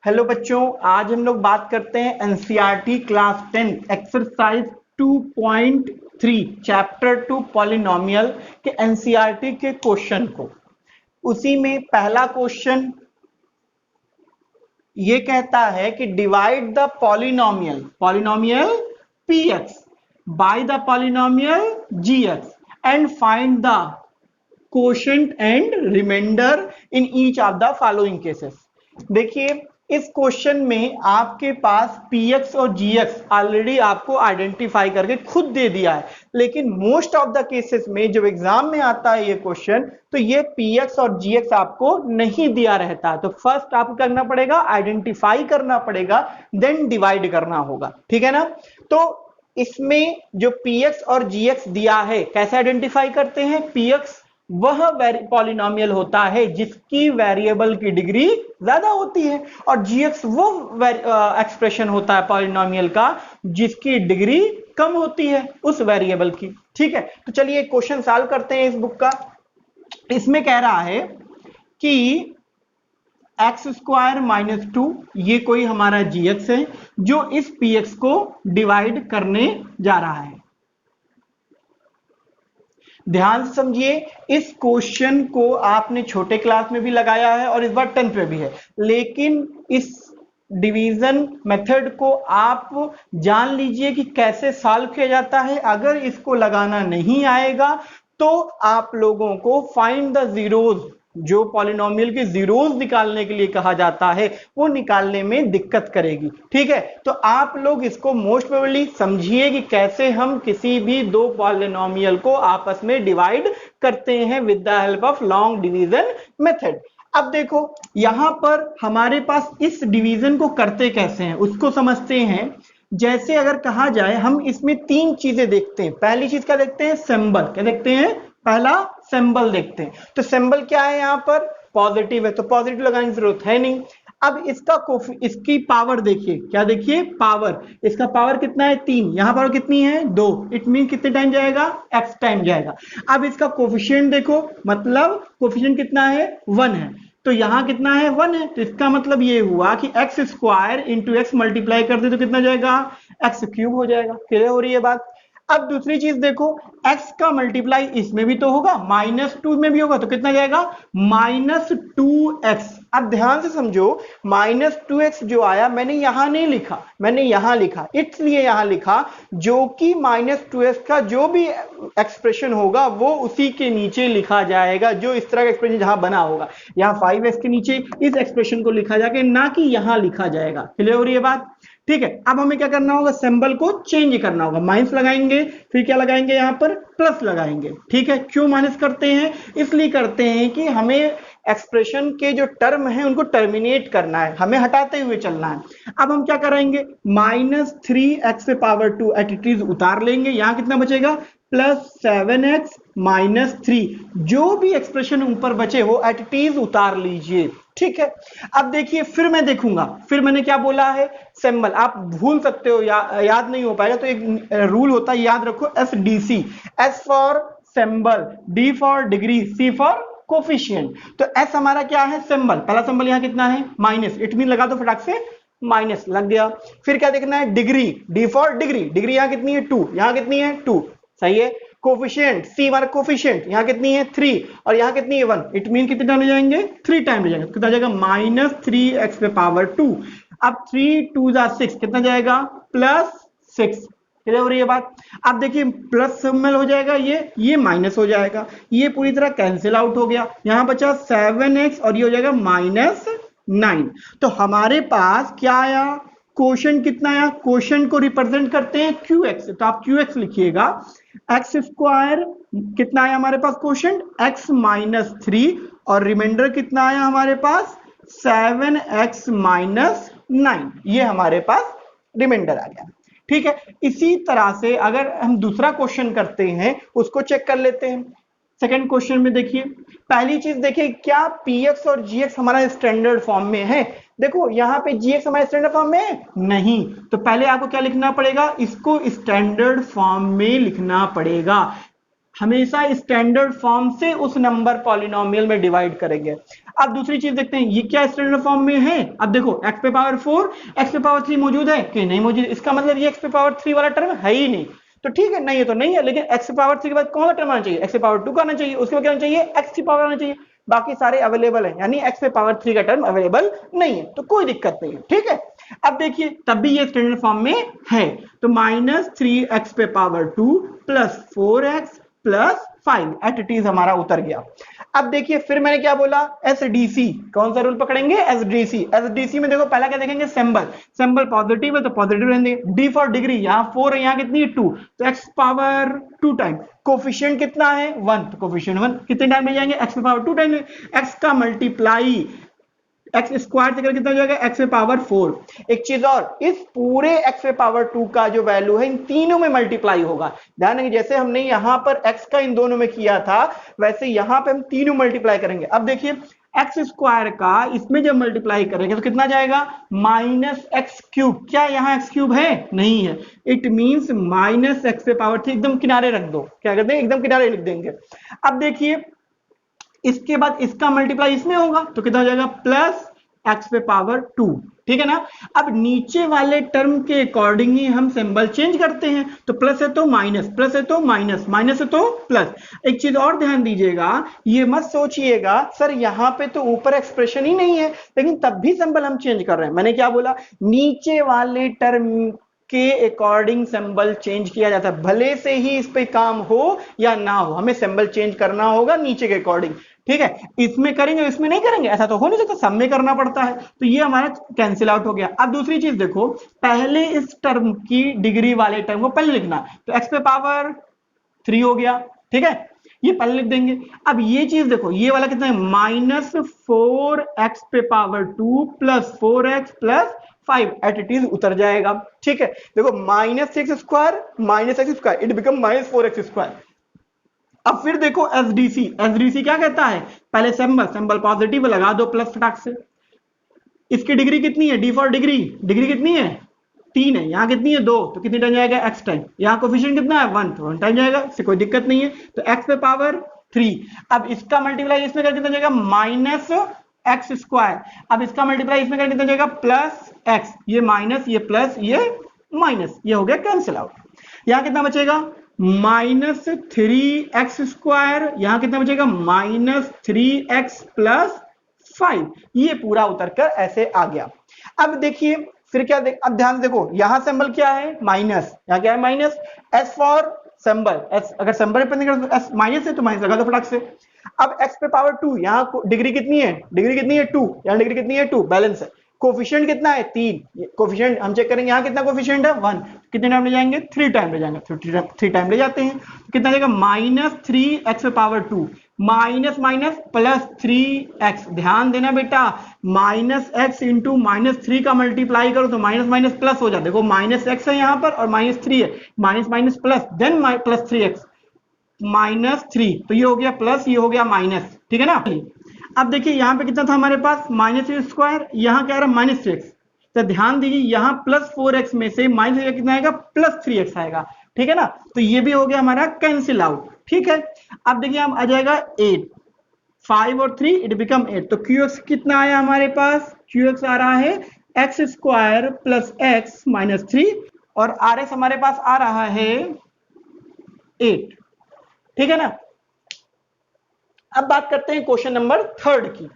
Hello बच्चों, आज हम लोग बात करते हैं NCERT class 10 exercise 2.3 chapter 2 polynomial के एनसीईआरटी के क्वेश्चन को। उसी में पहला क्वेश्चन ये कहता है कि divide the polynomial px by the polynomial gx and find the quotient and remainder in each of the following cases. देखिए, इस क्वेश्चन में आपके पास px और gx ऑलरेडी आपको आइडेंटिफाई करके खुद दे दिया है, लेकिन मोस्ट ऑफ द केसेस में जब एग्जाम में आता है ये क्वेश्चन तो ये px और gx आपको नहीं दिया रहता है। तो फर्स्ट आपको करना पड़ेगा, आइडेंटिफाई करना पड़ेगा, देन डिवाइड करना होगा। ठीक है ना? तो इसमें जो px और gx दिया है, कैसे आइडेंटिफाई करते हैं? px वह पॉलिनोमियल होता है जिसकी वेरिएबल की डिग्री ज्यादा होती है, और gx वो एक्सप्रेशन होता है पॉलिनोमियल का जिसकी डिग्री कम होती है उस वेरिएबल की। ठीक है, तो चलिए क्वेश्चन सॉल्व करते हैं इस बुक का। इसमें कह रहा है कि एक्स स्क्वायर माइनस 2 ये कोई हमारा gx है जो इस px को डिवाइड करने जा रहा है। ध्यान से समझिए, इस क्वेश्चन को आपने छोटे क्लास में भी लगाया है और इस बार 10th पे भी है, लेकिन इस डिवीजन मेथड को आप जान लीजिए कि कैसे सॉल्व किया जाता है। अगर इसको लगाना नहीं आएगा तो आप लोगों को फाइंड द जीरोज, जो पॉलिनोमियल के जीरोज निकालने के लिए कहा जाता है, वो निकालने में दिक्कत करेगी। ठीक है, तो आप लोग इसको मोस्ट प्रोबेबली समझिए कि कैसे हम किसी भी दो पॉलिनोमियल को आपस में डिवाइड करते हैं with the help of long division method. अब देखो, यहां पर हमारे पास इस डिवीजन को करते कैसे हैं उसको समझते हैं। जैसे अगर कहा जाए, हम इसमें तीन चीजें देखते हैं। पहली चीज क्या देखते हैं? सिंबल। क्या देखते हैं? पहला सिंबल देखते हैं। तो सिंबल क्या है? यहां पर पॉजिटिव है तो पॉजिटिव लगाने की जरूरत है नहीं। अब इसकी पावर देखिए, क्या देखिए? पावर। इसका पावर कितना है? 3। यहां पावर कितनी है? 2। इट मीन कितने टाइम जाएगा? x टाइम जाएगा। अब इसका कोफिशिएंट देखो, मतलब कोफिशिएंट कितना है? 1 है। तो यहां कितना है? 1 है। तो इसका मतलब ये हुआ कि x square into x multiply कर दे तो कितना जाएगा? एक्स क्यूब हो जाएगा। क्लियर हो रही है बात? अब दूसरी चीज देखो, x का मल्टीप्लाई इसमें भी तो होगा, -2 में भी होगा, तो कितना जाएगा? -2x। अब ध्यान से समझो, -2x जो आया मैंने यहां नहीं लिखा, मैंने यहां लिखा। इसलिए यहां लिखा जो कि -2x का जो भी एक्सप्रेशन होगा वो उसी के नीचे लिखा जाएगा, जो इस तरह का एक्सप्रेशन जहां बना होगा। यहां 5x के नीचे इस एक्सप्रेशन को लिखा जाएगा, ना कि यहां लिखा जाएगा। क्लियर हो रही है बात? ठीक है, अब हमें क्या करना होगा? सिंबल को चेंज करना होगा। माइनस लगाएंगे, फिर क्या लगाएंगे? यहां पर प्लस लगाएंगे। ठीक है, क्यों माइनस करते हैं? इसलिए करते हैं कि हमें एक्सप्रेशन के जो टर्म है उनको टर्मिनेट करना है, हमें हटाते हुए चलना है। अब हम क्या करेंगे? -3x⁻² एटीटीज उतार लेंगे। यहां कितना बचेगा? +7x - 3। जो भी एक्सप्रेशन ऊपर बचे वो एटीटीज उतार लीजिए। ठीक है, अब देखिए, फिर मैं देखूंगा, फिर मैंने क्या बोला है? सिंबल। आप भूल सकते हो, याद नहीं हो पाएगा तो एक रूल होता है, याद रखो, SDC। S for symbol, D for degree, C for coefficient. तो S हमारा क्या है? सिंबल। पहला सिंबल यहां कितना है? माइनस। इट मीन लगा दो फटाक से, माइनस लग गया। फिर क्या देखना है? Degree. D for degree, degree यहां कितनी है? 2। यहां कितनी है? 2। सही है। कोफिशिएंट, C हमारा कोफिशिएंट यहां कितनी है? 3, और यहां कितनी है? 1। इट मीन कितने टाइम ले जाएंगे? 3 टाइम ले जाएंगे। कितना जाएगा? -3x⁻²। अब 3 2 6, कितना जाएगा? +6। क्लियर हो रही है बात? अब देखिए, प्लस में हो जाएगा, ये माइनस हो जाएगा, ये पूरी तरह कैंसिल आउट हो गया। यहां बचा 7x और ये हो जाएगा -9। तो हमारे पास क्या आया? क्वोशंट कितना आया? क्वोशंट को रिप्रेजेंट करते हैं qx, तो आप qx लिखिएगा। एक्स स्क्वायर कितना आया हमारे पास? क्वोशंट x - 3, और रिमाइंडर कितना आया हमारे पास? 7x - 9। ये हमारे पास रिमाइंडर आ गया। ठीक है, इसी तरह से अगर हम दूसरा क्वेश्चन करते हैं उसको चेक कर लेते हैं। सेकंड क्वेश्चन में देखिए, पहली चीज देखिए, क्या px और gx हमारा स्टैंडर्ड फॉर्म में है? देखो, यहां पे gx हमारे स्टैंडर्ड फॉर्म में है नहीं, तो पहले आपको क्या लिखना पड़ेगा? इसको स्टैंडर्ड फॉर्म में लिखना पड़ेगा। हमेशा स्टैंडर्ड फॉर्म से उस नंबर पॉलिनोमियल में डिवाइड करेंगे। अब दूसरी चीज देखते हैं, ये क्या स्टैंडर्ड फॉर्म में है। अब देखो x पे पावर 4 x पे पावर 3 मौजूद है कि नहीं मौजूद, इसका मतलब ये x पे पावर 3 वाला टर्म है ही नहीं। तो ठीक है, नहीं है तो नहीं है, लेकिन x पे पावर 3 के बाद कौन सा टर्म आना चाहिए, x पे पावर 2 का आना चाहिए, उसके बाद क्या आना चाहिए, x की पावर आना चाहिए। बाकी सारे अवेलेबल है, यानी x पे पावर 3 का टर्म अवेलेबल नहीं है, तो कोई दिक्कत नहीं है। ठीक है, अब देखिए तब भी ये स्टैंडर्ड फॉर्म में है, तो -3x पे power 2 plus 4x plus 5 at it is हमारा उतर गया। अब देखिए फिर मैंने क्या बोला, एसडीसी, कौन सा रूल पकड़ेंगे, एसडीसी। एसडीसी में देखो पहला क्या देखेंगे, सिंबल, सिंबल पॉजिटिव है तो पॉजिटिव रहने देंगे। डी फॉर डिग्री, यहाँ 4 है, यहाँ कितनी है 2, तो x पावर 2 टाइम, कोफिशिएंट कितना है 1, तो कोफिशिएंट 1 कितने टाइम ले जाएंगे, x पावर 2 टाइम, x का मल्टीप्लाई एक्स स्क्वायर से कितना हो जाएगा, एक्स पे पावर 4। एक चीज और, इस पूरे एक्स पे पावर 2 का जो वैल्यू है इन तीनों में मल्टीप्लाई होगा। ध्यान रखिए, जैसे हमने यहां पर एक्स का इन दोनों में किया था, वैसे यहां पे हम तीनों मल्टीप्लाई करेंगे। अब देखिए एक्स स्क्वायर का इसमें जब मल्टीप्लाई करेंगे तो कितना जाएगा, -x³। क्या यहाँ x³ है, नहीं है, इट मींस -x पे पावर 3 एकदम किनारे रख दो, क्या कहते हैं, एकदम किनारे लिख देंगे। अब देखिए इसके बाद इसका मल्टीप्लाई इसमें होगा तो कितना हो जाएगा, प्लस x पे पावर 2। ठीक है ना। अब नीचे वाले टर्म के अकॉर्डिंग ही हम सिंबल चेंज करते हैं, तो प्लस है तो माइनस, प्लस है तो माइनस, माइनस है तो प्लस। एक चीज और ध्यान दीजिएगा, ये मत सोचिएगा सर यहाँ पे तो ऊपर एक्सप्रेशन ही नहीं है, लेकिन तब भी सिंबल हम चेंज कर रहे हैं। मैंने क्या बोला, नीचे वाले टर्म के अकॉर्डिंग सिंबल चेंज किया जाता है, भले से ही इस पे काम हो या ना हो, हमें सिंबल चेंज करना होगा नीचे के अकॉर्डिंग। ठीक है, इसमें करेंगे इसमें नहीं करेंगे, ऐसा तो हो नहीं सकता, सब में करना पड़ता है, तो ये हमारा कैंसिल आउट हो गया। अब दूसरी चीज देखो, पहले इस टर्म की डिग्री वाले टर्म को पहले लिखना, तो एक्स पे पावर 3 हो गया। ठीक है, ये पहले लिख देंगे। अब ये चीज देखो, ये वाला कितना है, -4x पे power 2 plus 4x plus 5 at it is उतर जाएगा। ठीक है, देखो -x² इट बिकम -4x²। अब फिर देखो एसडीसी, एसडीसी क्या कहता है, पहले सिंबल, सिंबल पॉजिटिव लगा दो प्लस फटाक से। इसकी डिग्री कितनी है, डी फॉर डिग्री, डिग्री कितनी है 3 है, यहाँ कितनी है 2, तो कितनी टाइम जाएगा x टाइम, यहाँ कोफिशिएंट कितना है 1, तो 1 टाइम जाएगा, इससे कोई दिक्कत नहीं है, तो x पे पावर 3। अब इसका मल्टीप्लाई इसमें कर कितना जाएगा, -x²। अब इसका मल्टीप्लाई इसमें कर कितना जाएगा, प्लस x, ये माइनस, ये प्लस, ये माइनस, ये हो गया कैंसिल आउट। यहाँ कितना बचेगा, -3x², यहां कितना बचेगा, -3x प्लस 5। ये पूरा उतर कर ऐसे आ गया। अब देखिए फिर क्या अब ध्यान से देखो, यहां सिंबल क्या है, माइनस, यहां क्या है minus, S for symbol, S अगर सिंबल रिप्रेजेंट कर एस माइनस है तो माइनस लगा दो फटाक से। अब x पे पावर 2, यहाँ डिग्री कितनी है, डिग्री कितनी है 2, यहाँ डिग्री कितनी है 2, बैलेंस है। कोफिशिएंट कितना है 3, कोफिशिएंट हम चेक करेंगे, यहाँ कितना कोफिशिएंट है 1, कितने टाइम ले जाएंगे 3 टाइम ले जाएंगे, 3 टाइम ले जाते हैं, कितना जाएगा -3x पे power 2 minus minus plus 3x। ध्यान देना बेटा, -x इंटू -3 का मल्टीप्लाई करो तो माइनस माइनस प्लस हो जाता है। देखो -x है यहाँ पर और -3 है, minus minus plus, then plus 3x, -3, तो ये हो गया प्लस, ये हो गया माइनस। ठीक है ना। अब देखिए यहाँ पे कितना था हमारे पास, -3², यहाँ क्या आ रहा है -3x, तो ध्यान दीजिए यहाँ +4x में से माइनस कितना आएगा, +3x आएगा। ठीक है ना, तो ये भी हो गया हमारा कैंसिल आउट। ठीक है, अब देखिए हम आ जाएगा 8, 5 और 3 इट बिकम 8, तो QX कितना आया हमारे पास, QX आ रहा है x² प्लस x माइनस 3 और RS हमारे पास आ रहा है 8। ठीक है ना। अब बात करते हैं क्वेश्चन नंबर 3 की।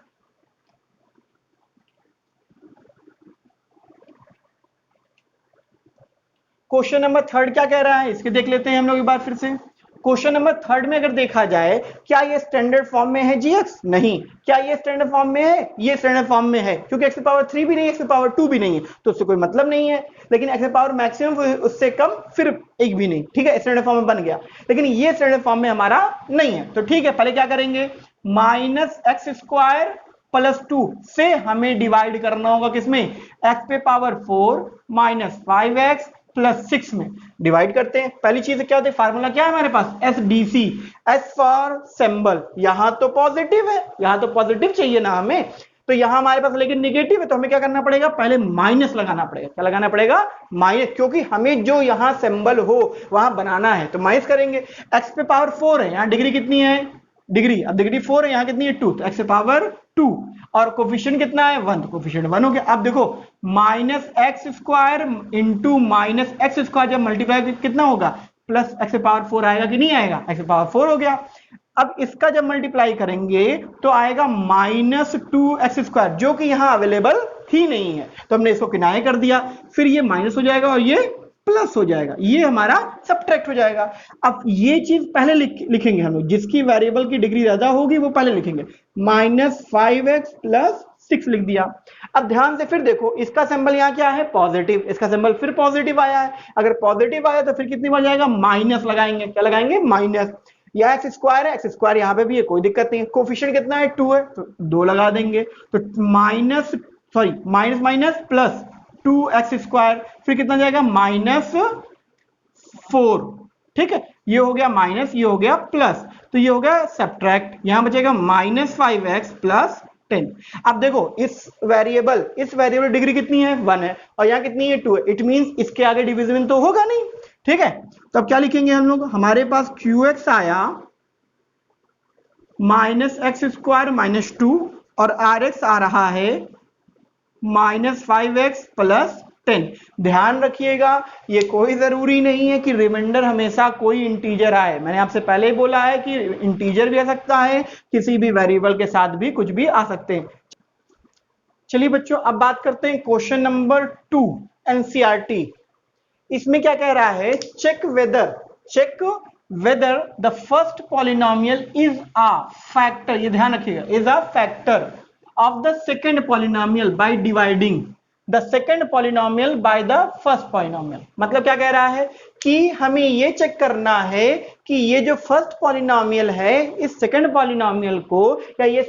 क्वेश्चन नंबर 3 क्या कह रहा है, इसके देख लेते हैं हम लोग एक बार फिर से। क्वेश्चन नंबर 3 में अगर देखा जाए, क्या ये स्टैंडर्ड फॉर्म में है GX, नहीं। क्या ये स्टैंडर्ड फॉर्म में है, ये स्टैंडर्ड फॉर्म में है, क्योंकि x पे पावर 3 भी नहीं है, x पे पावर 2 भी नहीं है, तो उससे कोई मतलब नहीं है। लेकिन x पे पावर मैक्सिमम उससे कम फिर एक भी नहीं। ठीक है, स्टैंडर्ड फॉर्म में बन गया, लेकिन ये स्टैंडर्ड फॉर्म में हमारा नहीं है। तो ठीक है, पहले क्या करेंगे, -x² प्लस 2 से हमें डिवाइड करना होगा किसमें, x पे पावर 4 माइनस 5x प्लस 6 में डिवाइड करते हैं। पहली चीज क्या होती है, फार्मूला क्या है हमारे पास, SDC, S फॉर सिंबल, यहां तो पॉजिटिव है, यहां तो पॉजिटिव चाहिए ना हमें, तो यहां हमारे पास लेकिन निगेटिव है, तो हमें क्या करना पड़ेगा, पहले माइनस लगाना पड़ेगा। क्या लगाना पड़ेगा, माइनस, क्योंकि हमें जो यहां सिंबल हो वहां बनाना है, तो माइनस करेंगे। एक्स पे पावर 4 है, यहां डिग्री कितनी है, डिग्री, अब डिग्री 4 है, यहां कितनी है 2, तो एक्स पे पावर 2, और कोफिशिएंट कितना है 1, कोफिशिएंट 1 हो गया। अब देखो minus x square into minus x square जब मल्टीप्लाई कितना होगा, प्लस एक्स पावर 4 आएगा कि नहीं आएगा, एक्स पावर 4 हो गया। अब इसका जब मल्टीप्लाई करेंगे तो आएगा माइनस 2x², जो कि यहां अवेलेबल ही नहीं है, तो हमने इसको किनारे कर दिया, फिर ये माइनस हो जाएगा और ये प्लस हो जाएगा, ये हमारा सब्ट्रैक्ट हो जाएगा। अब ये चीज पहले लिखेंगे हम लोग, जिसकी वेरिएबल की डिग्री ज्यादा होगी वो पहले लिखेंगे, -5x + 6 लिख दिया। अब ध्यान से फिर देखो, इसका सिंबल यहाँ क्या है, पॉजिटिव, इसका सिंबल फिर पॉजिटिव आया है, अगर पॉजिटिव आया तो फिर कितनी बार जाएगा, माइनस लगाएंगे, क्या लगाएंगे, माइनस। या एक्स स्क्वायर है, एक्स स्क्वायर यहाँ पे भी है, कोई दिक्कत नहीं है। कोफिशिएंट कितना है 2 है, तो 2 लगा देंगे, तो माइनस माइनस प्लस 2x², फिर कितना जाएगा -4, ठीक है, ये हो गया माइनस, ये हो गया प्लस, तो ये हो गया सब्ट्रैक्ट, यहां बचेगा -5x + 10। अब देखो इस वेरिएबल डिग्री कितनी है 1 है, और यहाँ कितनी है 2 है, इट मींस इसके आगे डिविजन तो होगा नहीं, ठीक है। तो अब क्या लिखेंगे हम लोग, हमारे पास QX आया -x² - 2, और RX आ रहा है -5x + 10। ध्यान रखिएगा, ये कोई जरूरी नहीं है कि रिमाइंडर हमेशा कोई इंटीजर आए, मैंने आपसे पहले ही बोला है कि इंटीजर भी आ सकता है, किसी भी वेरिएबल के साथ भी कुछ भी आ सकते हैं। चलिए बच्चों, अब बात करते हैं क्वेश्चन नंबर 2 NCERT। इसमें क्या कह रहा है, check whether the first polynomial is a factor, ये ध्यान रखिएगा, is a factor of the second polynomial by dividing the second polynomial by the first polynomial. मतलब क्या कह रहा है कि हमें ये चेक करना है कि ये जो फर्स्ट पॉलिनोमियल है, इस सेकंड पॉलिनोमियल को, या ये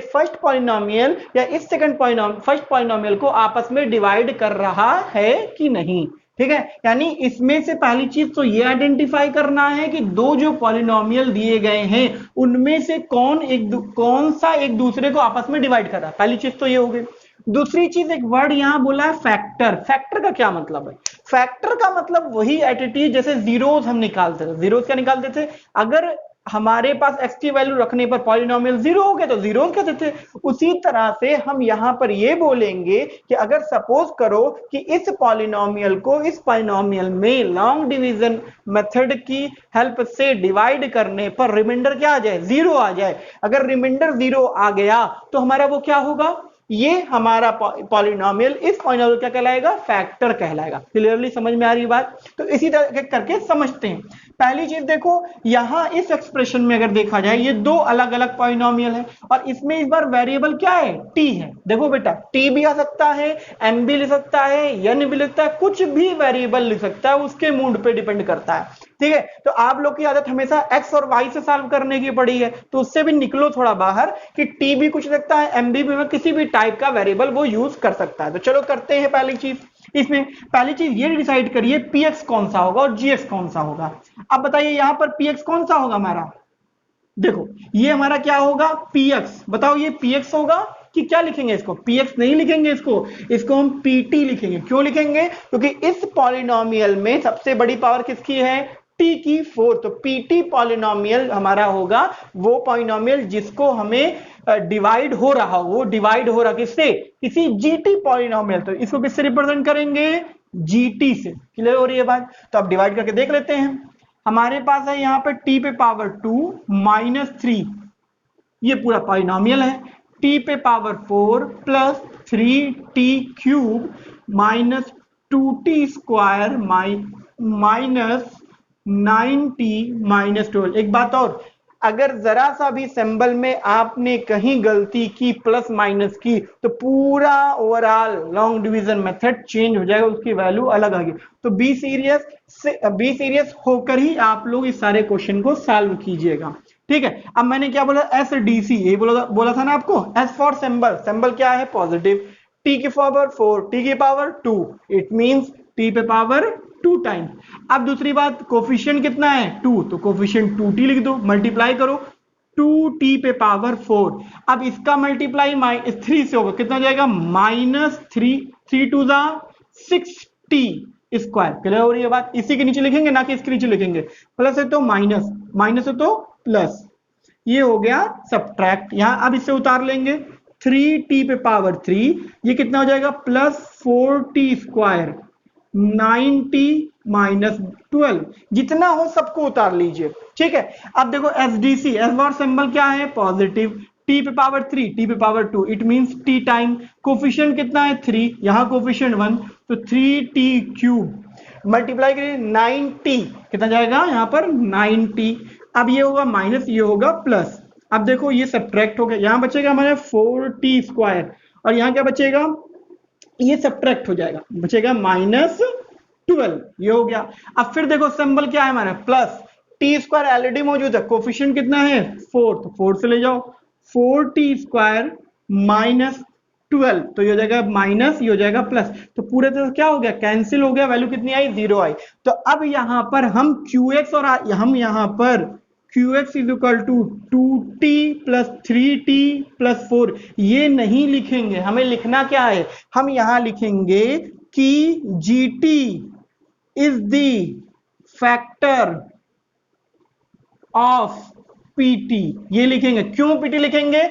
फर्स्ट पॉलिनोमियल या इस फर्स्ट पॉलिनोमियल को आपस में डिवाइड कर रहा है कि नहीं, ठीक है। यानी इसमें से पहली चीज तो ये आइडेंटिफाई करना है कि दो जो पॉलिनोमियल दिए गए हैं उनमें से कौन सा एक दूसरे को आपस में डिवाइड कर रहा है, पहली चीज तो ये हो गई। दूसरी चीज, एक वर्ड यहां बोला है फैक्टर। फैक्टर का क्या मतलब है, फैक्टर का मतलब वही एंटिटी जैसे जीरोस हम निकालते थे, जीरोस क्या निकालते थे, अगर हमारे पास x की वैल्यू रखने पर पॉलिनोमियल 0 हो गए तो जीरो कहते थे, उसी तरह से हम यहां पर ये बोलेंगे कि अगर सपोज करो कि इस पॉलिनोमियल को इस पॉलिनोमियल में लॉन्ग डिवीजन मेथड की हेल्प से डिवाइड करने पर रिमाइंडर क्या आ जाए, 0 आ जाए। अगर रिमाइंडर 0 आ गया तो हमारा वो क्या होगा, ये हमारा पॉलिनोमियल इस पॉलिनोमियल क्या कहलाएगा, फैक्टर कहलाएगा। क्लियरली समझ में आ रही बात, तो इसी तरह करके समझते हैं। पहली चीज देखो, यहां इस एक्सप्रेशन में अगर देखा जाए ये दो अलग अलग पॉलिनोमियल है, और इसमें इस बार वेरिएबल क्या है, t है। देखो बेटा, t भी आ सकता है, m भी ले सकता है, n भी ले सकता है, कुछ भी वेरिएबल लिख सकता है, उसके मूड पे डिपेंड करता है, ठीक है। तो आप लोग की आदत हमेशा x और y से सॉल्व करने की पड़ी है, तो उससे भी निकलो थोड़ा बाहर कि t भी कुछ लगता है, m भी किसी भी टाइप का वेरिएबल वो यूज कर सकता है। तो चलो करते हैं पहली चीज। इसमें पहली चीज ये डिसाइड करिए px कौन सा होगा और gx कौन सा होगा। अब बताइए यहां पर px कौन सा होगा हमारा, देखो ये हमारा क्या होगा px, बताओ ये px होगा कि क्या लिखेंगे इसको, px नहीं लिखेंगे, इसको हम pt लिखेंगे। क्यों लिखेंगे, क्योंकि इस पॉलिनोमियल में सबसे बड़ी पावर किसकी है, t की 4, तो pt पॉलिनोमियल हमारा होगा वो पॉलिनोमियल जिसको हमें डिवाइड हो रहा हो, वो डिवाइड हो रहा किससे, किसी gt पॉलिनोमियल, तो इसको किससे रिप्रेजेंट करेंगे, gt से। क्लियर हो रही है बात, तो अब डिवाइड करके देख लेते हैं। हमारे पास है यहाँ पे t पे पावर 2 - 3, ये पूरा पॉलिनोमियल है, t पे power 4 plus 3t³ minus 2t² minus 9t minus 12। एक बात और, अगर जरा सा भी सिंबल में आपने कहीं गलती की, प्लस माइनस की, तो पूरा overall long division method change हो जाएगा, उसकी वैल्यू अलग आएगी। तो बी सीरियस होकर ही आप लोग इस सारे क्वेश्चन को सॉल्व कीजिएगा, ठीक है। अब मैंने क्या बोला, SDC, यही बोला था ना आपको, S फॉर सिंबल क्या है, पॉजिटिव, t की पावर 4, t की पावर 2, इट मींस t पे पावर 2 टाइम्स। अब दूसरी बात, कोफिशिएंट कितना है 2, तो कोफिशिएंट 2t लिख दो, मल्टीप्लाई करो 2t पे पावर 4। अब इसका मल्टीप्लाई 3 से होगा, कितना हो जाएगा -3, 3 2 जा 6t स्क्वायर। क्लियर हो रही है बात? इसी के नीचे लिखेंगे ना कि इसके नीचे लिखेंगे। प्लस है तो माइनस, माइनस है तो प्लस, ये हो गया सब्ट्रैक्ट। यहां अब इसे उतार लेंगे, 3t पे पावर 3, ये कितना हो जाएगा plus 4t square, 9t minus 12, जितना हो सबको उतार लीजिए। ठीक है, अब देखो एसडीसी, एस बार सिंबल क्या है पॉजिटिव, t पे पावर 3, t पे power 2, it means t time, coefficient कितना है 3, यहां कोफिशिएंट 1, तो 3t क्यूब मल्टीप्लाई करिए 9t, कितना जाएगा यहां पर 9t। अब ये होगा माइनस, ये होगा प्लस। अब देखो ये सब्ट्रैक्ट हो गया, यहां बचेगा हमारे 4t स्क्वायर, और यहां क्या बचेगा, ये सब्ट्रैक्ट हो जाएगा, बचेगा -12, ये हो गया। अब फिर देखो सिंबल क्या है हमारा प्लस, टी स्क्वायर ऑलरेडी मौजूद है, कोफिशिएंट कितना है 4, तो 4 से ले जाओ, 4t स्क्वायर -12, तो ये हो जाएगा माइनस, ये हो जाएगा प्लस, तो पूरे तरह क्या हो गया कैंसिल हो गया, वैल्यू कितनी आई 0 आई। तो अब यहां पर हम qx और हम यहां पर qx is equal to 2t plus 3t plus 4 ये नहीं लिखेंगे, हमें लिखना क्या है, हम यहां लिखेंगे कि gt is the factor of pt, ये लिखेंगे। क्यों pt लिखेंगे,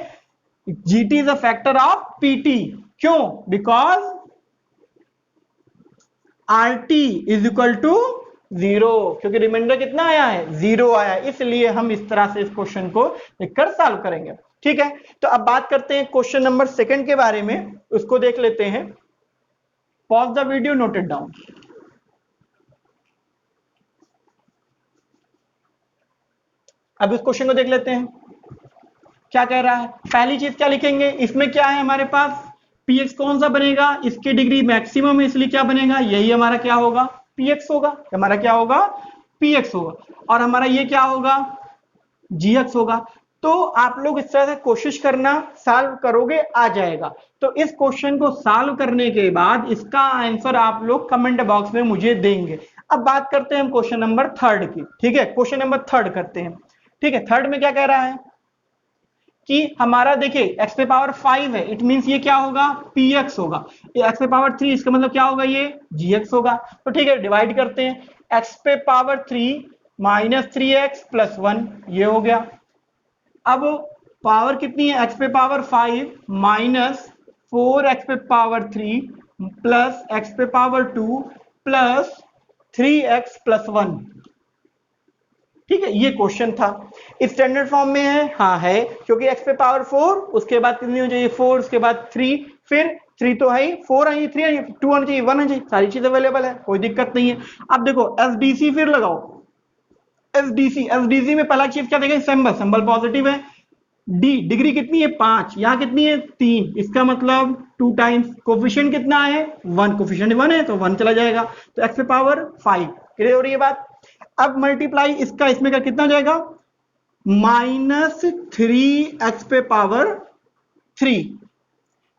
gt is a factor of pt, क्यों, because rt is equal to 0, क्योंकि रिमाइंडर कितना आया है 0 आया है, इसलिए हम इस तरह से इस क्वेश्चन को लिखकर सॉल्व करेंगे। ठीक है, तो अब बात करते हैं क्वेश्चन नंबर 2 के बारे में, उसको देख लेते हैं। Pause the video, note it down. अब इस क्वेश्चन को देख लेते हैं क्या कह रहा है। पहली चीज क्या लिखेंगे, इसमें क्या है हमारे पास px कौन सा बनेगा, इसकी डिग्री मैक्सिमम है, इसलिए क्या बनेगा, यही हमारा क्या होगा px होगा, हमारा क्या होगा px होगा, और हमारा ये क्या होगा gx होगा। तो आप लोग इस तरह से कोशिश करना, सॉल्व करोगे आ जाएगा। तो इस क्वेश्चन को सॉल्व करने के बाद इसका आंसर आप लोग कमेंट बॉक्स में मुझे देंगे। अब बात करते हैं हम क्वेश्चन नंबर 3 की। ठीक है, क्वेश्चन नंबर 3 करते हैं। ठीक है, 3 में क्या कह रहा है कि हमारा देखिए x पे पावर 5 है, इट मींस ये क्या होगा px होगा, x पे पावर 3 इसका मतलब क्या होगा ये gx होगा। तो ठीक है, डिवाइड करते हैं, x पे पावर 3 माइनस 3x प्लस 1, ये हो गया। अब पावर कितनी है, x पे पावर 5 माइनस 4x पे पावर 3 प्लस x पे पावर 2 प्लस 3x प्लस 1। ठीक है, ये क्वेश्चन था, स्टैंडर्ड फॉर्म में है, हाँ है, क्योंकि x पे पावर 4, उसके बाद कितनी हो जाएगी 4, उसके बाद 3, फिर 3 तो है ही, 4 है, 3 है, 2 आना चाहिए, 1 है चाहिए, सारी चीज अवेलेबल है, कोई दिक्कत नहीं है। अब देखो एसडीसी फिर लगाओ, एसडीसी में पहला चीज क्या देखें, सिंबल, सिंबल पॉजिटिव है, डी डिग्री कितनी है 5, यहां कितनी है 3, इसका मतलब 2 टाइम्स, कोफिशिएंट कितना है 1, कोफिशिएंट 1 है तो 1 चला जाएगा, तो x पे पावर 5। क्लियर हो रही है बात। अब मल्टीप्लाई इसका इसमें का कितना हो जाएगा -3x पे पावर 3,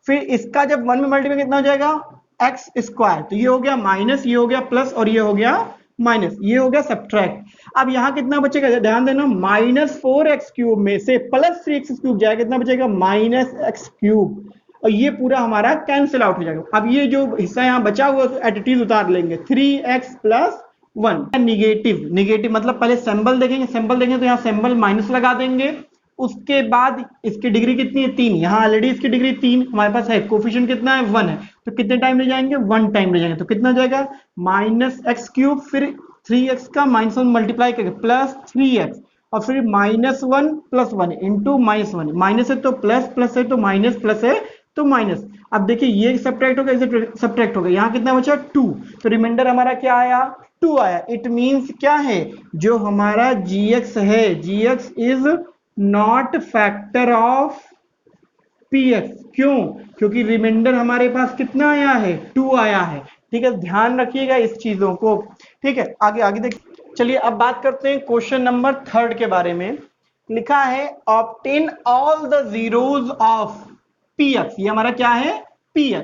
फिर इसका जब 1 में मल्टीप्लाई कितना हो जाएगा x स्क्वायर, तो ये हो गया माइनस, ये हो गया प्लस, और ये हो गया माइनस, ये हो गया सब्ट्रैक्ट। अब यहां कितना बचेगा, ध्यान देना, -4x क्यूब में से प्लस 3x क्यूब जाएगा, कितना बचेगा -x क्यूब, और ये पूरा हमारा कैंसिल आउट हो जाएगा। अब ये जो हिस्सा यहाँ बचा हुआ एडिटिव उतार लेंगे, 3x प्लस 1, निगेटिव, निगेटिव मतलब पहले सिंबल देखेंगे, सिंबल देखेंगे तो यहाँ सिंबल माइनस लगा देंगे, उसके बाद इसकी डिग्री कितनी है 3, यहाँ ऑलरेडी इसकी डिग्री 3 हमारे पास है, कोफिशिएंट कितना है 1 है, तो कितने टाइम ले जाएंगे 1 टाइम ले जाएंगे, तो कितना हो जाएगा -x क्यूब, फिर 3x का -1 मल्टीप्लाई करके प्लस 3x, और फिर -1 प्लस 1 इंटू -1, माइनस है तो प्लस, प्लस है तो माइनस, प्लस है तो माइनस। अब देखिए ये सब्ट्रैक्ट हो गया, इसे सब्ट्रैक्ट हो गया, यहाँ कितना बचा 2, तो रिमाइंडर हमारा क्या आया 2 आया। इट मींस क्या है, जो हमारा gx है, gx is not factor of px, क्यों, क्योंकि रिमाइंडर हमारे पास कितना आया है 2 आया है। ठीक है, ध्यान रखिएगा इस चीजों को। ठीक है, आगे आगे देखिए। चलिए अब बात करते हैं क्वेश्चन नंबर 3 के बारे में। लिखा है obtain all the zeros of px, ये हमारा क्या है px,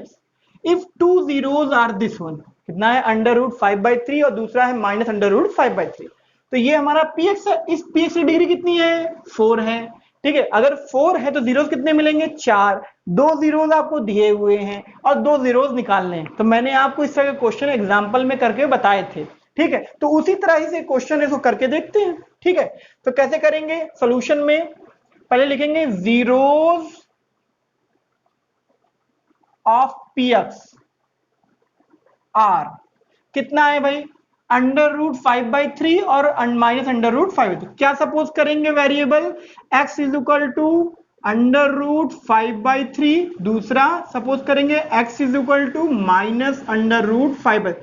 if 2 zeros are this one, कितना है √5/3 और दूसरा है -√5/3, तो ये हमारा px है, इस px की डिग्री कितनी है 4 है। ठीक है, अगर 4 है तो जीरोस कितने मिलेंगे, 4, 2 जीरोस आपको दिए हुए हैं और 2 जीरोस निकालने हैं। तो मैंने आपको इस तरह के क्वेश्चन एग्जांपल में करके बताए थे, ठीक है। तो उसी तरह ही से क्वेश्चन इसको करके देखते हैं, ठीक है। तो कैसे करेंगे, सॉल्यूशन में पहले लिखेंगे zeros of P X are, कितना है भाई, √5/3 और -√5। क्या सपोज करेंगे variable, x is equal to √5/3, दूसरा सपोज करेंगे x इज इक्वल टू -√5/3।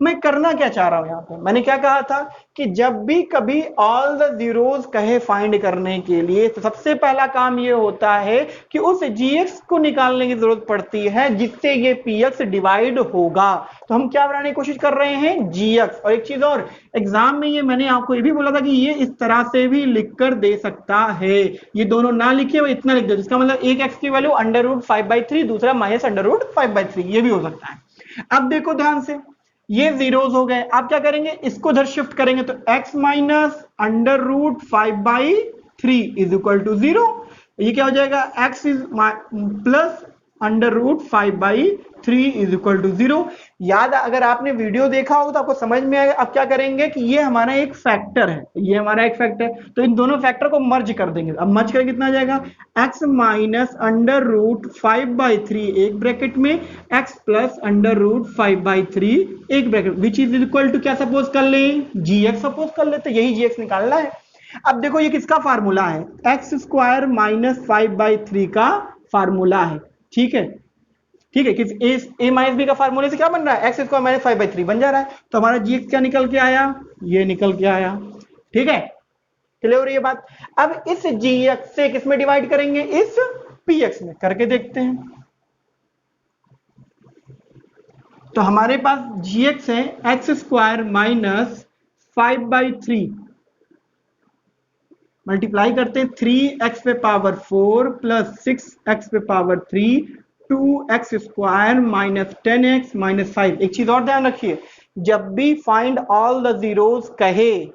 मैं करना क्या चाह रहा हूं यहां पे, मैंने क्या कहा था कि जब भी कभी ऑल द जीरोस कहे फाइंड करने के लिए तो सबसे पहला काम ये होता है कि उस gx को निकालने की जरूरत पड़ती है जिससे ये px डिवाइड होगा। तो हम क्या बनाने की कोशिश कर रहे हैं, gx। और एक चीज और, एग्जाम में ये मैंने आपको ये भी बोला था कि ये इस तरह से भी लिखकर दे सकता है, ये दोनों ना लिखे हुए इतना लिख दो, जिसका मतलब एक x की वैल्यू √5/3, दूसरा -√5/3, ये भी हो सकता है। अब देखो ध्यान से, ये जीरोस हो गए, आप क्या करेंगे, इसको उधर शिफ्ट करेंगे तो x minus √5/3 is equal to 0। ये क्या हो जाएगा, x is plus √5/3 is equal to 0। याद, अगर आपने वीडियो देखा हो तो आपको समझ में आएगा। अब क्या करेंगे कि ये हमारा एक फैक्टर है, ये हमारा एक फैक्टर है, तो इन दोनों फैक्टर को मर्ज कर देंगे। अब मर्ज करेंगे कितना आ जाएगा, x माइनस √5/3 एक ब्रैकेट में, x प्लस √5/3 एक bracket, which is equal to क्या सपोज कर ले, gx सपोज कर लेते, यही gx निकालना है। अब देखो ये किसका फार्मूला है, x² माइनस 5/3 का फार्मूला है, ठीक है, ठीक है। किस a माइनस बी का फार्मूले से क्या बन रहा है, x² माइनस 5/3 बन जा रहा है। तो हमारा gx क्या निकल के आया, ये निकल के आया, ठीक है, क्लियर हो रही है बात। अब इस gx से किस में डिवाइड करेंगे, इस px में, करके देखते हैं। तो हमारे पास gx है x² माइनस 5/3, मल्टीप्लाई करते हैं 3x पे पावर 4 प्लस 6x पे power 3, 2x² minus 10x minus 5। एक चीज और ध्यान रखिए, जब भी फाइंड ऑल द जीरोस कहे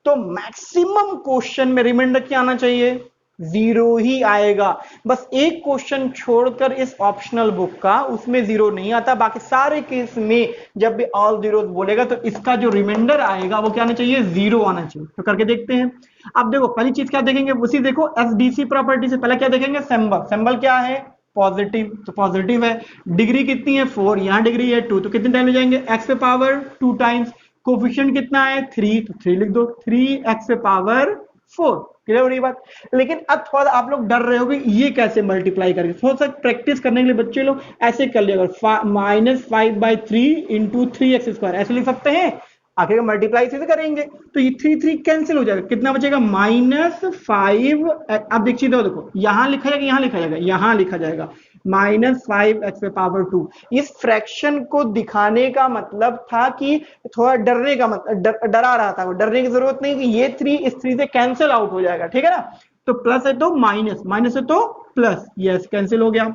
तो मैक्सिमम क्वेश्चन में रिमाइंडर क्या आना चाहिए, 0 ही आएगा। बस एक क्वेश्चन छोड़कर इस ऑप्शनल बुक का, उसमें 0 नहीं आता, बाकी सारे केस में जब भी ऑल जीरोस बोलेगा तो इसका जो रिमाइंडर आएगा वो क्या आना चाहिए, 0 आना चाहिए। तो करके देखते हैं। अब देखो पहली चीज क्या देखेंगे, उसी देखो एसडीसी प्रॉपर्टी से पहले क्या देखेंगे, सिंबल, सिंबल क्या है, पॉजिटिव, तो पॉजिटिव है। डिग्री कितनी है 4, यहां डिग्री है 2, तो कितने टाइम ले जाएंगे, x पे पावर 2 टाइम्स। कोफिशिएंट कितना है 3, तो 3 लिख दो, 3x पे पावर 4। क्लियर हो रही बात। लेकिन अब थोड़ा आप लोग डर रहे हो कि ये कैसे मल्टीप्लाई करके, थोड़ा सा प्रैक्टिस करने के लिए बच्चे लोग ऐसे कर लिया, -5/3 इंटू 3x², ऐसे लिख सकते हैं। आखिर मल्टीप्लाई से करेंगे तो ये 3 कैंसिल हो जाएगा, कितना बचेगा -5। अब देखिए देखो, यहां लिखा जाएगा, यहां लिखा जाएगा, यहां लिखा जाएगा -5x पे पावर 2। इस फ्रैक्शन को दिखाने का मतलब था कि थोड़ा डरने का मतलब, डरा रहा था, डरने की जरूरत नहीं कि ये 3 इस 3 से कैंसिल आउट हो जाएगा, ठीक है ना। तो प्लस है तो माइनस, माइनस है तो प्लस, यस कैंसिल हो गया।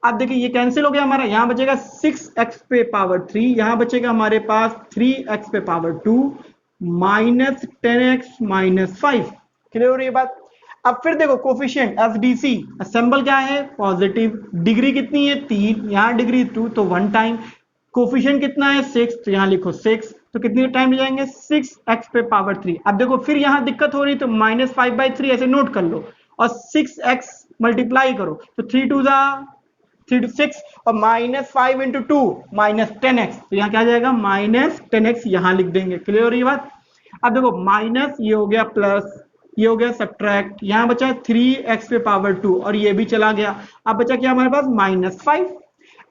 अब देखिए ये कैंसिल हो गया हमारा, यहां बचेगा 6x पे पावर 3, यहां बचेगा हमारे पास 3x पे power 2 minus 10x minus 5। Clear हो रही है बात। अब फिर देखो कोफिशिएंट एफडीसी, असेंबल क्या है पॉजिटिव, डिग्री कितनी है 3, यहां डिग्री 2 तो 1 टाइम, कोफिशिएंट कितना है 6, तो यहां लिखो 6, तो कितने टाइम ले जाएंगे 6x पे पावर 3। अब देखो फिर यहां दिक्कत हो रही तो -5/3 ऐसे नोट कर लो और 6x मल्टीप्लाई करो, तो 3 2 3 to 6 और -5 इंटू 2 -10x, तो यहाँ क्या आ जाएगा -10x, यहां लिख देंगे। क्लियर हो रही है बात। अब देखो माइनस, ये हो गया प्लस, ये हो गया सब्ट्रैक्ट, यहां बचा 3x पे पावर 2 और ये भी चला गया। अब बचा क्या हमारे पास -5।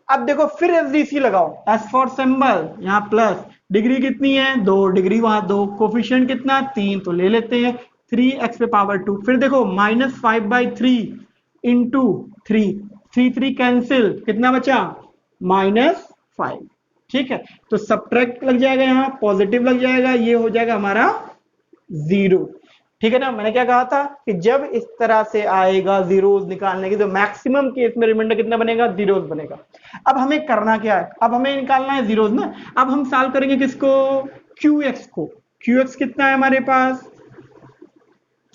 अब देखो फिर एसडीसी लगाओ, एस फॉर सिंबल, यहाँ प्लस, डिग्री कितनी है 2, डिग्री वहां 2, कोफिशिएंट कितना 3, तो ले लेते हैं 3x पे पावर 2। फिर देखो -5/3 इंटू 3, 3 कैंसिल, कितना बचा -5, ठीक है। तो सब्ट्रैक्ट लग जाएगा, यहाँ पॉजिटिव लग जाएगा, ये हो जाएगा हमारा 0, ठीक है ना। मैंने क्या कहा था कि जब इस तरह से आएगा जीरोस निकालने की तो मैक्सिमम केस में रिमाइंडर कितना बनेगा, जीरोस बनेगा। अब हमें करना क्या है, अब हमें निकालना है जीरोस ना। अब हम सॉल्व करेंगे किसको, QX को। QX कितना है हमारे पास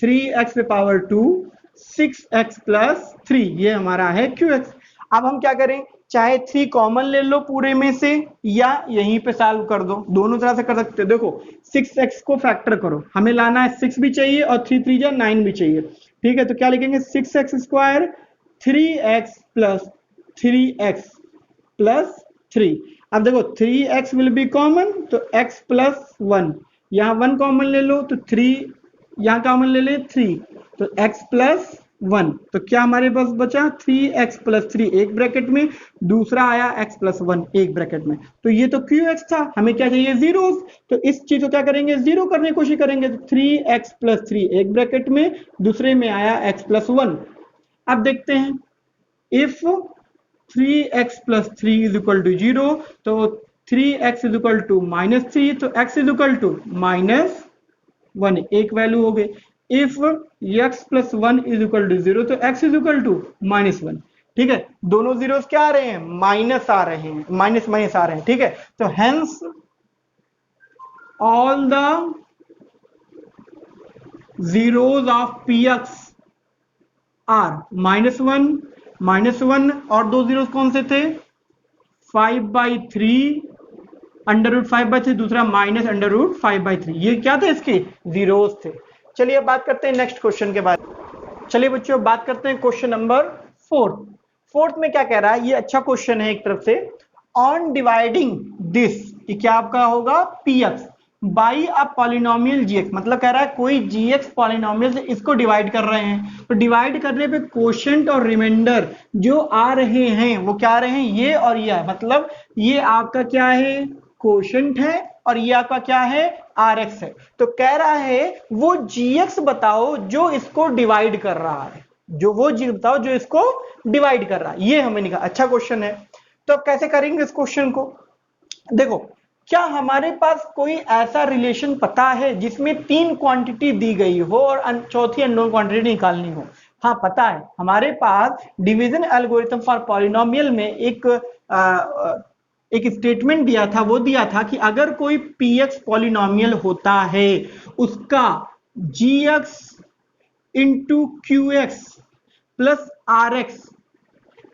3x पे पावर 2, 6x प्लस 3, ये हमारा है qx। अब हम क्या करें, चाहे 3 कॉमन ले लो पूरे में से या यहीं पे सॉल्व कर दो, दोनों तरह से कर सकते हो। देखो 6x को फैक्टर करो, हमें लाना है 6 भी चाहिए और 3 3 जा 9 भी चाहिए, ठीक है। तो क्या लिखेंगे 6x square 3x plus 3x plus 3। अब देखो 3x विल बी कॉमन, तो x प्लस 1, यहाँ 1 कॉमन ले लो तो 3, यहाँ कॉमन ले ले 3, तो x प्लस 1, तो क्या हमारे पास बचा 3x प्लस 3 एक ब्रैकेट में, दूसरा आया x प्लस 1 एक ब्रैकेट में। तो ये तो qx था, हमें क्या चाहिए जीरोस, तो इस चीज को क्या करेंगे, जीरो करने की कोशिश करेंगे। तो 3x प्लस 3 एक ब्रैकेट में, दूसरे में आया x प्लस 1। अब देखते हैं if 3x plus 3 is equal to 0, तो 3x is equal to minus 3, तो x is equal to minus 1, एक वैल्यू हो गई। If x plus 1 is equal to 0, तो x is equal to minus 1, ठीक है। दोनों जीरोस क्या आ रहे हैं, माइनस आ रहे हैं, माइनस माइनस आ रहे हैं, ठीक है। तो hence all the zeros of px are -1 और दो जीरोस कौन से थे, 5/3 √5/3, दूसरा -√5/3, ये क्या थे, इसके जीरोस थे। चलिए अब बात करते हैं नेक्स्ट क्वेश्चन के बारे में। चलिए बच्चों बात करते हैं क्वेश्चन नंबर 4 में क्या कह रहा है, ये अच्छा क्वेश्चन है एक तरफ से। ऑन डिवाइडिंग दिस, ये क्या आपका होगा px by a polynomial gx, मतलब कह रहा है कोई gx पॉलिनोमियल से इसको डिवाइड कर रहे हैं, तो डिवाइड करने पे क्वोशंट और रिमाइंडर जो आ रहे हैं वो क्या आ रहे हैं, ये और ये, मतलब ये आपका क्या है, क्वोशंट है और ये आपका क्या है, rx है। तो कह रहा है वो gx बताओ जो इसको डिवाइड कर रहा है, जो वो gx बताओ जो इसको डिवाइड कर रहा है, ये हमें निकाला। अच्छा क्वेश्चन है, तो कैसे करेंगे इस क्वेश्चन को। देखो क्या हमारे पास कोई ऐसा रिलेशन पता है जिसमें 3 क्वांटिटी दी गई हो और चौथी अननोन क्वांटिटी निकालनी हो। हाँ पता है, हमारे पास डिवीजन एल्गोरिथम फॉर पॉलिनोमियल में एक स्टेटमेंट दिया था, वो दिया था कि अगर कोई px पॉलिनोमियल होता है उसका gx into qx plus rx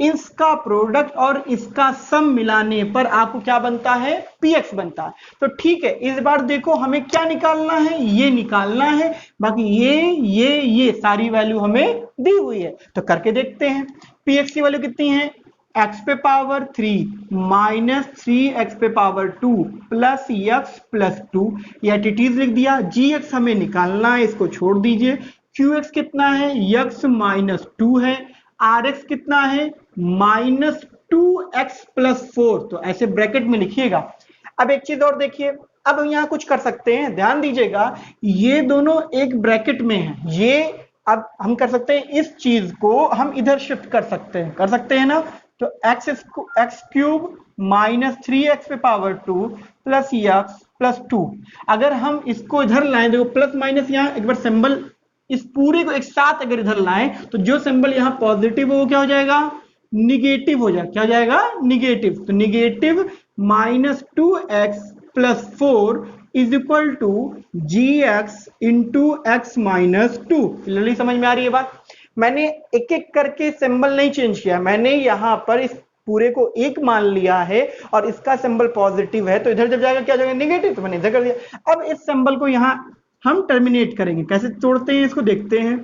इसका प्रोडक्ट और इसका सम मिलाने पर आपको क्या बनता है, px बनता है। तो ठीक है, इस बार देखो हमें क्या निकालना है, ये निकालना है, बाकी ये सारी वैल्यू हमें दी हुई है, तो करके देखते हैं। px की वैल्यू कितनी है, x पे पावर 3 माइनस 3x पे पावर 2 प्लस x प्लस 2, ये एटीटीज लिख दिया। gx हमें निकालना है, इसको छोड़ दीजिए। qx कितना है, x माइनस 2 है, rx कितना है, -2x प्लस 4, तो ऐसे ब्रैकेट में लिखिएगा। अब एक चीज और देखिए, अब यहाँ कुछ कर सकते हैं, ध्यान दीजिएगा, ये दोनों एक ब्रैकेट में हैं, ये अब हम कर सकते हैं, इस चीज को हम इधर शिफ्ट कर सकते हैं ना। तो एक्स क्यूब माइनस 3x पे पावर 2 प्लस x प्लस 2, अगर हम इसको इधर लाएं, देखो प्लस माइनस यहाँ एक बार सिंबल, इस पूरे को एक साथ अगर इधर लाएं तो जो सिंबल यहाँ पॉजिटिव हो क्या हो जाएगा, निगेटिव हो जाएगा, क्या हो जाएगा, निगेटिव। तो negative -2x plus 4 is equal to gx into x minus 2। Clearly समझ में आ रही है बात। मैंने एक एक करके सिंबल नहीं चेंज किया, मैंने यहाँ पर इस पूरे को एक मान लिया है और इसका सिंबल पॉजिटिव है, तो इधर जब जाएगा क्या जाएगा, निगेटिव, तो मैंने इधर कर दिया। अब इस सिंबल को यहाँ हम टर्मिनेट करेंगे, कैसे तोड़ते हैं इसको देखते हैं।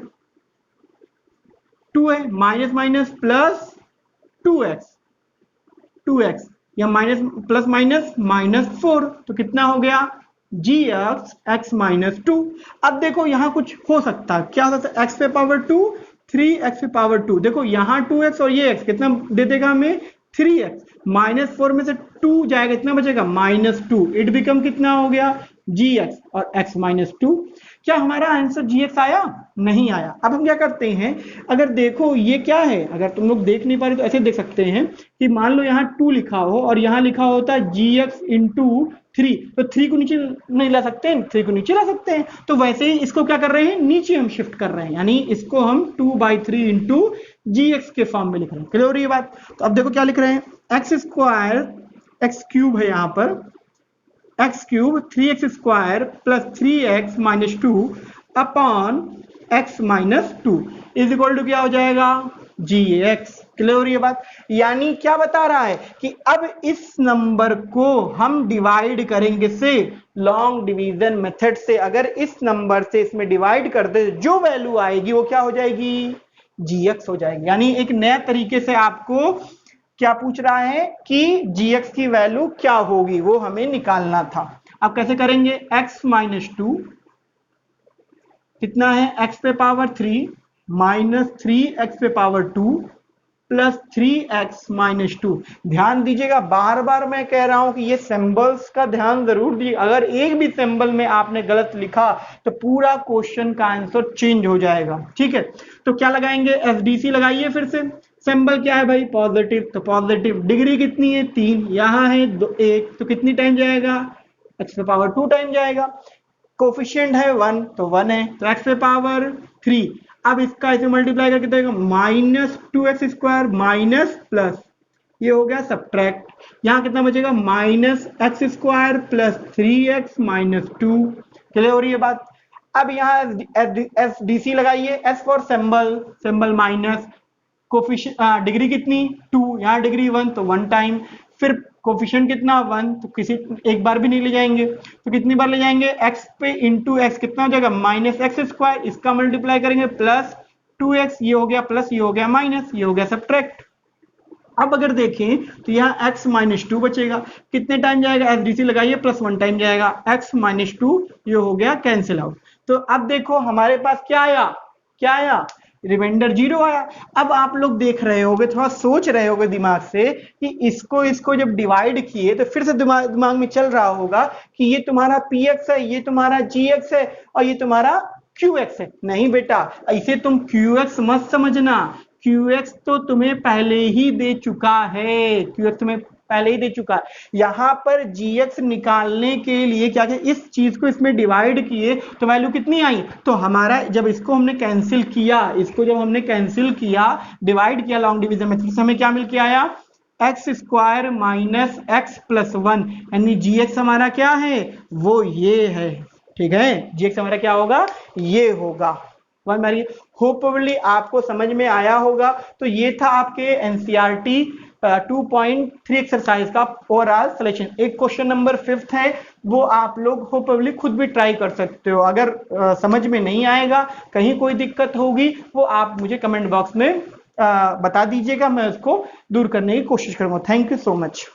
2 है, माइनस माइनस प्लस 2x या माइनस प्लस माइनस -4, तो कितना हो गया, gx x माइनस 2। अब देखो यहां कुछ हो सकता है, क्या हो सकता है, x पे पावर 2 3x पे पावर 2, देखो यहाँ 2x और ये x कितना दे देगा हमें, 3x, -4 में से 2 जाएगा, इतना बचेगा -2, इट बिकम कितना हो गया, gx और x माइनस 2। क्या हमारा आंसर gx आया, नहीं आया। अब हम क्या करते हैं, अगर देखो ये क्या है, अगर तुम लोग देख नहीं पा रहे तो ऐसे देख सकते हैं कि मान लो यहाँ 2 लिखा हो और यहाँ लिखा होता है gx इंटू 3, तो 3 को नीचे नहीं ला सकते हैं, 3 को नीचे ला सकते हैं, तो वैसे ही इसको क्या कर रहे हैं, नीचे हम शिफ्ट कर रहे हैं, यानी इसको हम 2/3 इंटू gx के फॉर्म में लिख रहे हैं। क्लियर हो रही है बात। तो अब देखो क्या लिख रहे हैं, एक्स स्क्वायर, एक्स क्यूब है यहाँ पर, X cube 3x square plus 3x minus 2 upon x minus 2 is equal to क्या हो जाएगा gx। क्लियर हो रही है बात? यानी क्या बता रहा है कि अब इस नंबर को हम डिवाइड करेंगे से लॉन्ग डिवीजन मेथड से। अगर इस नंबर से इसमें डिवाइड कर दे जो वैल्यू आएगी वो क्या हो जाएगी gx हो जाएगी। यानी एक नया तरीके से आपको क्या पूछ रहा है कि gx की वैल्यू क्या होगी वो हमें निकालना था। अब कैसे करेंगे? x माइनस 2 कितना है x पे पावर 3 माइनस 3x पे पावर 2 प्लस 3x माइनस 2। ध्यान दीजिएगा, बार बार मैं कह रहा हूं कि ये सिंबल्स का ध्यान जरूर दीजिए। अगर एक भी सिंबल में आपने गलत लिखा तो पूरा क्वेश्चन का आंसर चेंज हो जाएगा। ठीक है, तो क्या लगाएंगे? एसडीसी लगाइए फिर से। सिंबल क्या है भाई? पॉजिटिव, तो पॉजिटिव। डिग्री कितनी है? 3। यहां है 1, तो कितनी टाइम जाएगा? x पे पावर 2 टाइम जाएगा। कोफिशिएंट है 1, तो 1 है, तो x पे पावर 3। अब इसका इसे मल्टीप्लाई करके देगा minus 2x square minus plus, ये हो गया सब्ट्रैक्ट। यहाँ कितना बचेगा? Minus x square plus 3x minus 2। Clear हो रही है बात? अब यहाँ एस डी सी लगाइए। S for symbol, symbol minus, coefficient degree कितनी? 2, यहाँ डिग्री 1, तो 1 टाइम। फिर कोफिशिएंट कितना? 1, तो किसी एक बार भी नहीं ले जाएंगे, तो कितनी बार ले जाएंगे? x पे इंटू एक्स कितना हो जाएगा? माइनस एक्स स्क्वायर, इसका मल्टीप्लाई करेंगे प्लस 2x, ये हो गया प्लस, ये हो गया माइनस, ये हो गया सब्ट्रैक्ट। अब अगर देखें तो यहाँ x माइनस 2 बचेगा, कितने टाइम जाएगा? एसडीसी लगाइए, प्लस 1 टाइम जाएगा। x माइनस 2 ये हो गया कैंसिल आउट। तो अब देखो हमारे पास क्या आया? क्या आया? रिमाइंडर 0 आया। अब आप लोग देख रहे होगे, थोड़ा सोच रहे होगे दिमाग से कि इसको जब डिवाइड किए तो फिर से दिमाग में चल रहा होगा कि ये तुम्हारा px है, ये तुम्हारा gx है और ये तुम्हारा qx है। नहीं बेटा, ऐसे तुम qx मत समझना। qx तो तुम्हें पहले ही दे चुका है, qx तुम्हें पहले ही दे चुका है। यहां पर gx निकालने के लिए क्या किया? इस चीज को इसमें डिवाइड किए तो वैल्यू कितनी आई? तो हमारा जब इसको हमने कैंसिल किया, इसको जब हमने कैंसिल किया, डिवाइड किया लॉन्ग डिवीजन मेथड से, हमें क्या मिल के आया? X square minus x plus 1, यानी gx हमारा क्या है? वो ये है। ठीक है, gx हमारा क्या होगा? ये होगा। होपफुली आपको समझ में आया होगा। तो ये था आपके एनसीईआरटी 2.3 एक्सरसाइज का ओवरऑल सॉल्यूशन। एक क्वेश्चन नंबर 5 है, वो आप लोग होपफुली खुद भी ट्राई कर सकते हो। अगर समझ में नहीं आएगा, कहीं कोई दिक्कत होगी, वो आप मुझे कमेंट बॉक्स में बता दीजिएगा, मैं उसको दूर करने की कोशिश करूंगा। Thank you so much.